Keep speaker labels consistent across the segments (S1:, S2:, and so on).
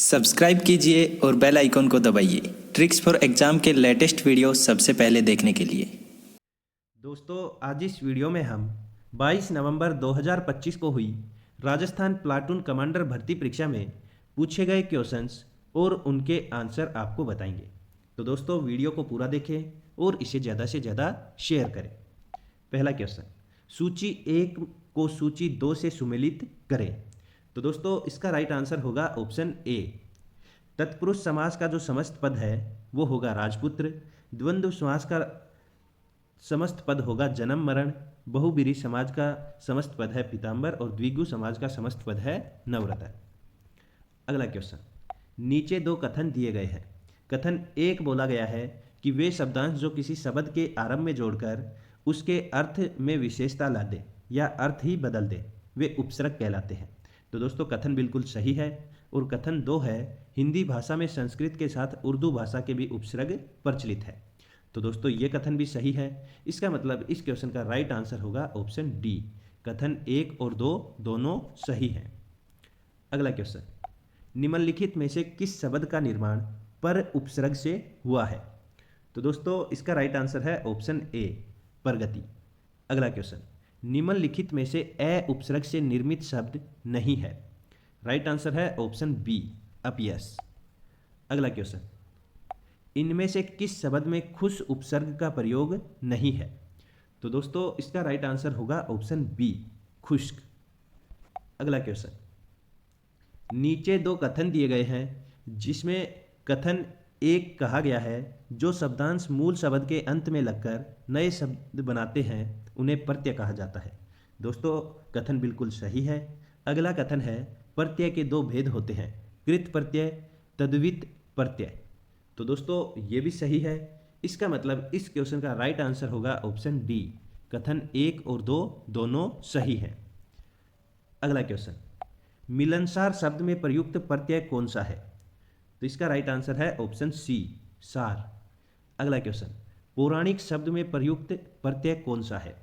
S1: Subscribe कीजिए और bell icon को दबाइए ट्रिक्स फॉर एग्जाम के लेटेस्ट वीडियो सबसे पहले देखने के लिए।
S2: दोस्तों, आज इस वीडियो में हम 22 नवंबर 2025 को हुई राजस्थान प्लाटून कमांडर भर्ती परीक्षा में पूछे गए क्वेश्चंस और उनके आंसर आपको बताएंगे। तो दोस्तों, वीडियो को पूरा देखें और इसे ज़्यादा से ज़्यादा शेयर करें। पहला क्वेश्चन, सूची 1 को सूची 2 से सुमेलित करें। तो दोस्तों, इसका राइट आंसर होगा ऑप्शन ए। तत्पुरुष समास का जो समस्त पद है वो होगा राजपुत्र। द्वंद्व समास का समस्त पद होगा जन्म मरण। बहुब्रीहि समाज का समस्त पद है पीताम्बर और द्विगु समाज का समस्त पद है नवरत्न। अगला क्वेश्चन, नीचे दो कथन दिए गए हैं। कथन 1 बोला गया है कि वे शब्दांश जो किसी शब्द के आरंभ में जोड़कर उसके अर्थ में विशेषता ला दे या अर्थ ही बदल दे वे उपसर्ग कहलाते हैं। तो दोस्तों, कथन बिल्कुल सही है। और कथन 2 है, हिंदी भाषा में संस्कृत के साथ उर्दू भाषा के भी उपसर्ग प्रचलित है। तो दोस्तों, ये कथन भी सही है। इसका मतलब इस क्वेश्चन का राइट आंसर होगा ऑप्शन डी। कथन 1 और 2 दोनों सही हैं। अगला क्वेश्चन, निम्नलिखित में से किस शब्द का निर्माण पर उपसर्ग से हुआ है। तो दोस्तों, इसका राइट आंसर है ऑप्शन ए, प्रगति। अगला क्वेश्चन, निम्नलिखित में से ए उपसर्ग से निर्मित शब्द नहीं है। राइट आंसर है ऑप्शन बी, अपयश। अगला क्वेश्चन, इनमें से किस शब्द में खुश उपसर्ग का प्रयोग नहीं है। तो दोस्तों, इसका राइट आंसर होगा ऑप्शन बी, खुश्क। अगला क्वेश्चन, नीचे दो कथन दिए गए हैं जिसमें कथन 1 कहा गया है जो शब्दांश मूल शब्द के अंत में लगकर नए शब्द बनाते हैं उन्हें प्रत्यय कहा जाता है। दोस्तों, कथन बिल्कुल सही है। अगला कथन है, प्रत्यय के दो भेद होते हैं, कृत प्रत्यय, तद्धित प्रत्यय। तो दोस्तों, ये भी सही है। इसका मतलब इस क्वेश्चन का राइट आंसर होगा ऑप्शन डी, कथन 1 और 2 दोनों सही हैं। अगला क्वेश्चन, मिलनसार शब्द में प्रयुक्त प्रत्यय कौन सा है। तो इसका राइट आंसर है ऑप्शन सी, सार। अगला क्वेश्चन, पौराणिक शब्द में प्रयुक्त प्रत्यय कौन सा है।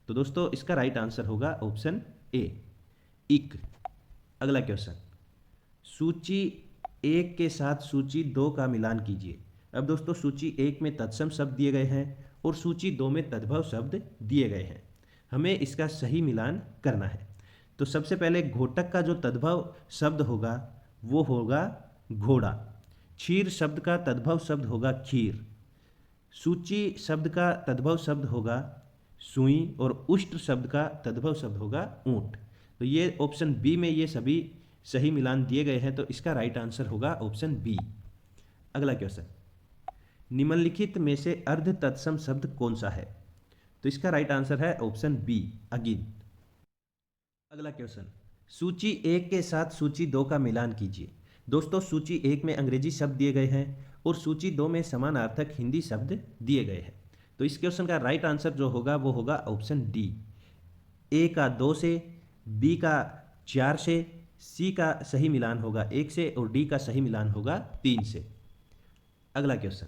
S2: तो दोस्तों, इसका राइट आंसर होगा ऑप्शन ए, इक। अगला क्वेश्चन, सूची 1 के साथ सूची 2 का मिलान कीजिए। अब दोस्तों, सूची 1 में तत्सम शब्द दिए गए हैं और सूची 2 में तद्भव शब्द दिए गए हैं। हमें इसका सही मिलान करना है। तो सबसे पहले घोटक का जो तद्भव शब्द होगा वो होगा घोड़ा। क्षीर शब्द का तद्भव शब्द होगा खीर। सूची शब्द का तद्भव शब्द होगा सुई और उष्ट शब्द का तद्भव शब्द होगा ऊंट। तो ये ऑप्शन बी में ये सभी सही मिलान दिए गए हैं, तो इसका राइट आंसर होगा ऑप्शन बी। अगला क्वेश्चन, निम्नलिखित में से अर्ध तत्सम शब्द कौन सा है। तो इसका राइट आंसर है ऑप्शन बी, अगिन। अगला क्वेश्चन, सूची 1 के साथ सूची 2 का मिलान कीजिए। दोस्तों, सूची 1 में अंग्रेजी शब्द दिए गए हैं और सूची 2 में समानार्थक हिंदी शब्द दिए गए हैं। तो इस क्वेश्चन का राइट आंसर जो होगा वो होगा ऑप्शन डी, ए का 2 से, बी का 4 से, सी का सही मिलान होगा 1 से और डी का सही मिलान होगा 3 से। अगला क्वेश्चन,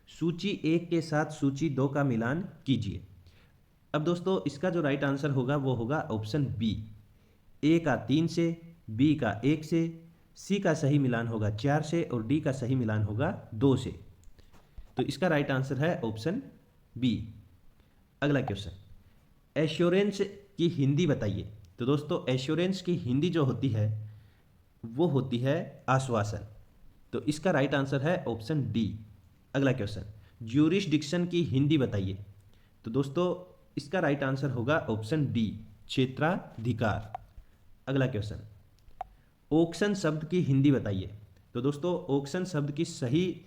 S2: सूची 1 के साथ सूची 2 का मिलान कीजिए। अब दोस्तों, इसका जो राइट आंसर होगा वो होगा ऑप्शन बी, ए का 3 से, बी का 1 से, सी का सही मिलान होगा 4 से और डी का सही मिलान होगा 2 से। तो इसका राइट आंसर है ऑप्शन बी। अगला क्वेश्चन, एश्योरेंस की हिंदी बताइए। तो दोस्तों, एश्योरेंस की हिंदी जो होती है वो होती है आश्वासन। तो इसका राइट आंसर है ऑप्शन डी। अगला क्वेश्चन, ज्यूरिसडिक्शन की हिंदी बताइए। तो दोस्तों, इसका राइट आंसर होगा ऑप्शन डी, क्षेत्राधिकार। अगला क्वेश्चन, ऑक्शन शब्द की हिंदी बताइए। तो दोस्तों, ऑक्शन शब्द की सही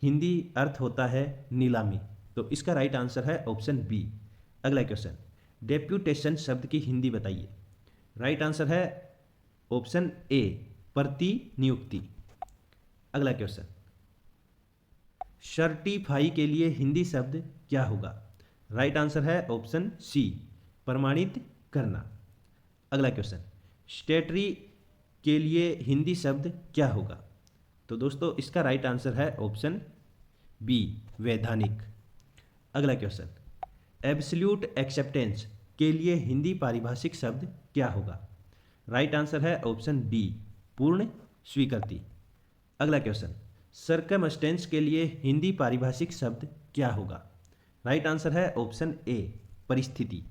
S2: हिंदी अर्थ होता है नीलामी। तो इसका राइट आंसर है ऑप्शन बी। अगला क्वेश्चन, डेप्यूटेशन शब्द की हिंदी बताइए। राइट आंसर है ऑप्शन ए, प्रतिनियुक्ति। अगला क्वेश्चन, सर्टिफाई के लिए हिंदी शब्द क्या होगा। राइट आंसर है ऑप्शन सी, प्रमाणित करना। अगला क्वेश्चन, स्टेटरी के लिए हिंदी शब्द क्या होगा। तो दोस्तों, इसका राइट आंसर है ऑप्शन बी, वैधानिक। अगला क्वेश्चन, एब्सोल्यूट एक्सेप्टेंस के लिए हिंदी पारिभाषिक शब्द क्या होगा। राइट आंसर है ऑप्शन डी, पूर्ण स्वीकृति। अगला क्वेश्चन, सर्कमस्टेंस के लिए हिंदी पारिभाषिक शब्द क्या होगा? राइट आंसर है ऑप्शन ए, परिस्थिति।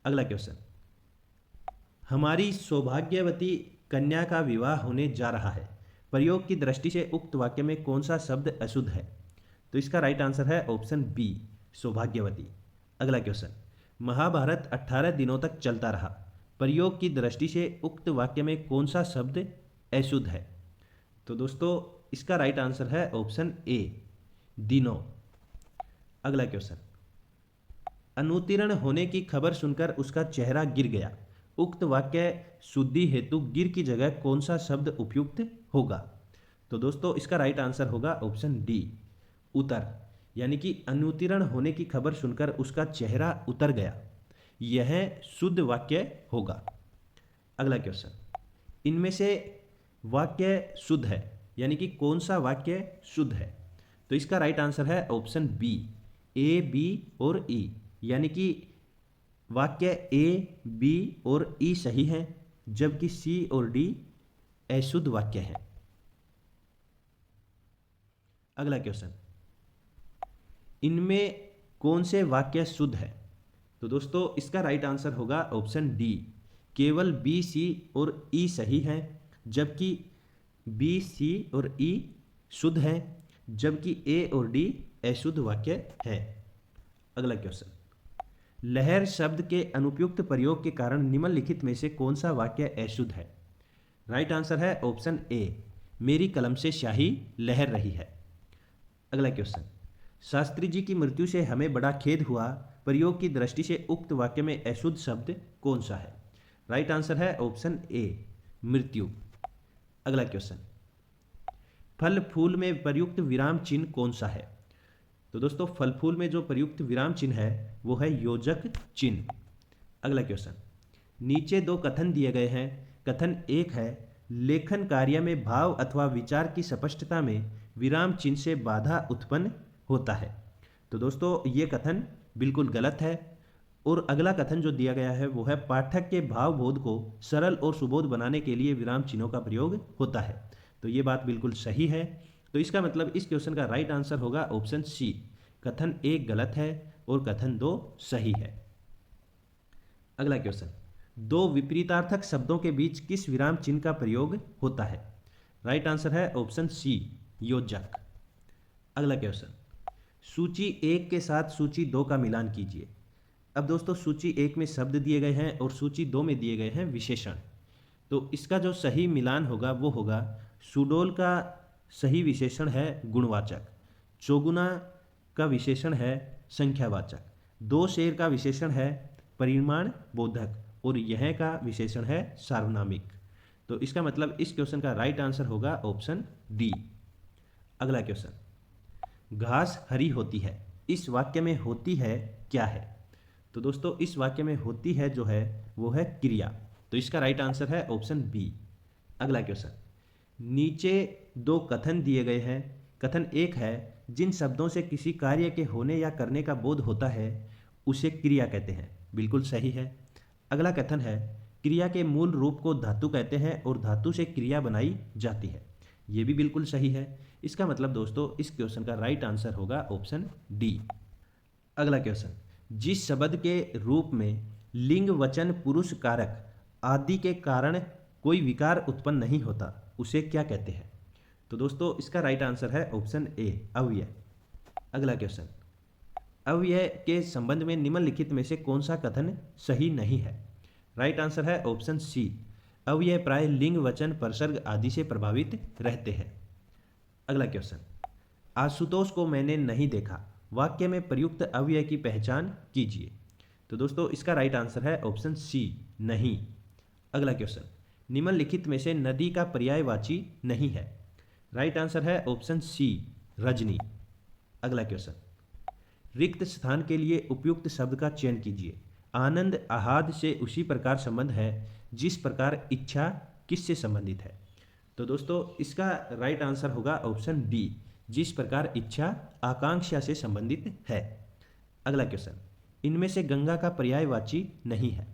S2: अगला क्वेश्चन, हमारी सौभाग्यवती कन्या का विवाह होने जा रहा है, प्रयोग की दृष्टि से उक्त वाक्य में कौन सा शब्द अशुद्ध है? तो इसका राइट आंसर है ऑप्शन बी, सौभाग्यवती। अगला क्वेश्चन, महाभारत 18 दिनों तक चलता रहा, प्रयोग की दृष्टि से उक्त वाक्य में कौन सा शब्द अशुद्ध है? तो दोस्तों इसका राइट आंसर है ऑप्शन ए, दिनों। अगला क्वेश्चन, अनुत्तीर्ण होने की खबर सुनकर उसका चेहरा गिर गया, उक्त वाक्य शुद्धि हेतु गिर की जगह कौन सा शब्द उपयुक्त होगा? तो दोस्तों इसका राइट आंसर होगा ऑप्शन डी, उतर। यानी कि अनुत्तीर्ण होने की खबर सुनकर उसका चेहरा उतर गया, यह शुद्ध वाक्य होगा। अगला क्वेश्चन, इनमें से वाक्य शुद्ध है, यानी कि कौन सा वाक्य शुद्ध है? तो इसका राइट आंसर है ऑप्शन बी, ए, बी और ई। यानी कि वाक्य ए, बी और ई सही हैं, जबकि सी और डी अशुद्ध वाक्य हैं। अगला क्वेश्चन, इनमें कौन से वाक्य शुद्ध है? तो दोस्तों इसका राइट आंसर होगा ऑप्शन डी, केवल बी, सी और ई सही हैं, जबकि बी, सी और ई शुद्ध हैं, जबकि ए और डी अशुद्ध वाक्य है। अगला क्वेश्चन, लहर शब्द के अनुपयुक्त प्रयोग के कारण निम्नलिखित में से कौन सा वाक्य अशुद्ध है? राइट आंसर है ऑप्शन ए, मेरी कलम से स्याही लहर रही है। अगला क्वेश्चन, शास्त्री जी की मृत्यु से हमें बड़ा खेद हुआ, प्रयोग की दृष्टि से उक्त वाक्य में अशुद्ध शब्द कौन सा है? राइट आंसर है ऑप्शन ए, मृत्यु। अगला क्वेश्चन, फल फूल में प्रयुक्त विराम चिन्ह कौन सा है? तो दोस्तों फल फूल में जो प्रयुक्त विराम चिन्ह है वो है योजक चिन्ह। अगला क्वेश्चन, नीचे दो कथन दिए गए हैं। कथन एक है, लेखन कार्य में भाव अथवा विचार की स्पष्टता में विराम चिन्ह से बाधा उत्पन्न होता है। तो दोस्तों ये कथन बिल्कुल गलत है। और अगला कथन जो दिया गया है वो है, पाठक के भावबोध को सरल और सुबोध बनाने के लिए विराम चिन्हों का प्रयोग होता है। तो ये बात बिल्कुल सही है। तो इसका मतलब इस क्वेश्चन का राइट आंसर होगा ऑप्शन सी, कथन एक गलत है और कथन दो सही है। अगला क्वेश्चन, दो विपरीतार्थक शब्दों के बीच किस विराम चिन्ह का प्रयोग होता है? राइट आंसर है ऑप्शन सी, योजक। अगला क्वेश्चन, सूची एक के साथ सूची दो का मिलान कीजिए। अब दोस्तों सूची एक में शब्द दिए गए हैं और सूची दो में दिए गए हैं विशेषण। तो इसका जो सही मिलान होगा वो होगा, सुडोल का सही विशेषण है गुणवाचक, चौगुना का विशेषण है संख्यावाचक, दो शेर का विशेषण है परिमाण बोधक और यह का विशेषण है सार्वनामिक। तो इसका मतलब इस क्वेश्चन का राइट आंसर होगा ऑप्शन डी। अगला क्वेश्चन, घास हरी होती है, इस वाक्य में होती है क्या है? तो दोस्तों इस वाक्य में होती है जो है वो है क्रिया। तो इसका राइट आंसर है ऑप्शन बी। अगला क्वेश्चन, नीचे दो कथन दिए गए हैं। कथन एक है, जिन शब्दों से किसी कार्य के होने या करने का बोध होता है उसे क्रिया कहते हैं, बिल्कुल सही है। अगला कथन है, क्रिया के मूल रूप को धातु कहते हैं और धातु से क्रिया बनाई जाती है, ये भी बिल्कुल सही है। इसका मतलब दोस्तों इस क्वेश्चन का राइट आंसर होगा ऑप्शन डी। अगला क्वेश्चन, जिस शब्द के रूप में लिंग वचन पुरुष कारक आदि के कारण कोई विकार उत्पन्न नहीं होता उसे क्या कहते हैं? तो दोस्तों इसका राइट आंसर है ऑप्शन ए, अव्यय। अगला क्वेश्चन, अव्यय के संबंध में निम्नलिखित में से कौन सा कथन सही नहीं है? राइट आंसर है ऑप्शन सी, अव्यय प्राय लिंग वचन परसर्ग आदि से प्रभावित रहते हैं। अगला क्वेश्चन, आशुतोष को मैंने नहीं देखा, वाक्य में प्रयुक्त अव्यय की पहचान कीजिए। तो दोस्तों इसका राइट आंसर है ऑप्शन सी, नहीं। अगला क्वेश्चन, निम्नलिखित में से नदी का पर्यायवाची नहीं है। राइट आंसर है ऑप्शन सी, रजनी। अगला क्वेश्चन, रिक्त स्थान के लिए उपयुक्त शब्द का चयन कीजिए। आनंद आहाद से उसी प्रकार संबंध है जिस प्रकार इच्छा किससे संबंधित है? तो दोस्तों इसका राइट आंसर होगा ऑप्शन डी, जिस प्रकार इच्छा आकांक्षा से संबंधित है। अगला क्वेश्चन, इनमें से गंगा का पर्यायवाची नहीं है।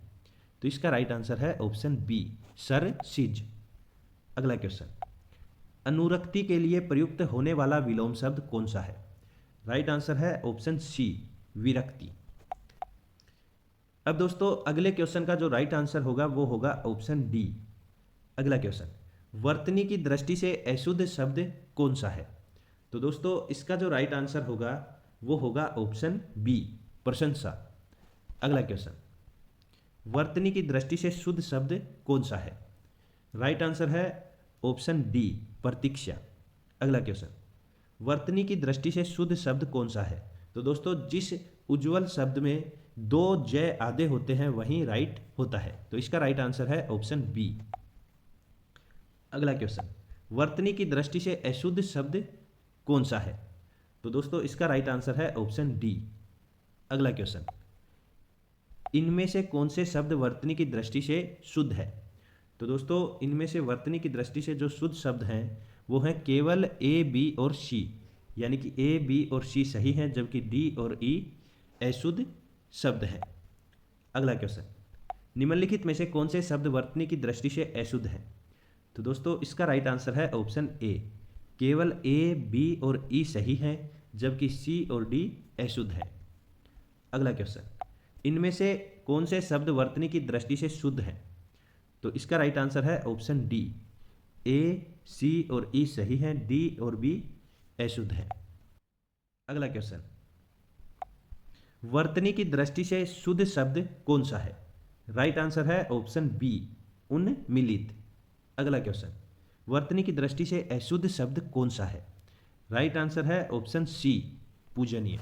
S2: तो इसका राइट आंसर है ऑप्शन बी, सर सिज। अगला क्वेश्चन, अनुरक्ति के लिए प्रयुक्त होने वाला विलोम शब्द कौन सा है? राइट आंसर है ऑप्शन सी, विरक्ति। अब दोस्तों अगले क्वेश्चन का जो राइट आंसर होगा वो होगा ऑप्शन डी। अगला क्वेश्चन, वर्तनी की दृष्टि से अशुद्ध शब्द कौन सा है? तो दोस्तों इसका जो राइट आंसर होगा वो होगा ऑप्शन बी, प्रशंसा। अगला क्वेश्चन, वर्तनी की दृष्टि से शुद्ध शब्द कौन सा है? राइट आंसर है ऑप्शन डी, प्रतीक्षा। अगला क्वेश्चन, वर्तनी की दृष्टि से शुद्ध शब्द कौन सा है? तो दोस्तों जिस उज्ज्वल शब्द में दो जय आधे होते हैं वही राइट होता है, तो इसका राइट आंसर है ऑप्शन बी। अगला क्वेश्चन, वर्तनी की दृष्टि से अशुद्ध शब्द कौन सा है? तो दोस्तों इसका राइट आंसर है ऑप्शन डी। अगला क्वेश्चन, इनमें से कौन से शब्द वर्तनी की दृष्टि से शुद्ध है? तो दोस्तों इनमें से वर्तनी की दृष्टि से जो शुद्ध शब्द हैं वो हैं केवल ए, बी और सी, यानी कि ए, बी और सी सही हैं जबकि डी और ई अशुद्ध शब्द हैं। अगला क्वेश्चन, निम्नलिखित में से कौन से शब्द वर्तनी की दृष्टि से अशुद्ध हैं? तो दोस्तों इसका राइट आंसर है ऑप्शन ए, केवल ए, बी और ई सही हैं जबकि सी और डी अशुद्ध है। अगला क्वेश्चन, इनमें से कौन से शब्द वर्तनी की दृष्टि से शुद्ध हैं? तो इसका राइट आंसर है ऑप्शन डी, ए, सी और ई सही हैं, डी और बी अशुद्ध है। अगला क्वेश्चन, वर्तनी की दृष्टि से शुद्ध शब्द कौन सा है? राइट आंसर है ऑप्शन बी, उन्मिलित। अगला क्वेश्चन, वर्तनी की दृष्टि से अशुद्ध शब्द कौन सा है? राइट आंसर है ऑप्शन सी, पूजनीय।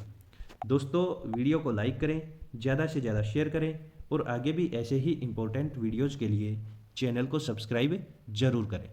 S2: दोस्तों वीडियो को लाइक करें, ज़्यादा से ज़्यादा शेयर करें और आगे भी ऐसे ही इम्पोर्टेंट वीडियोज़ के लिए चैनल को सब्सक्राइब जरूर करें।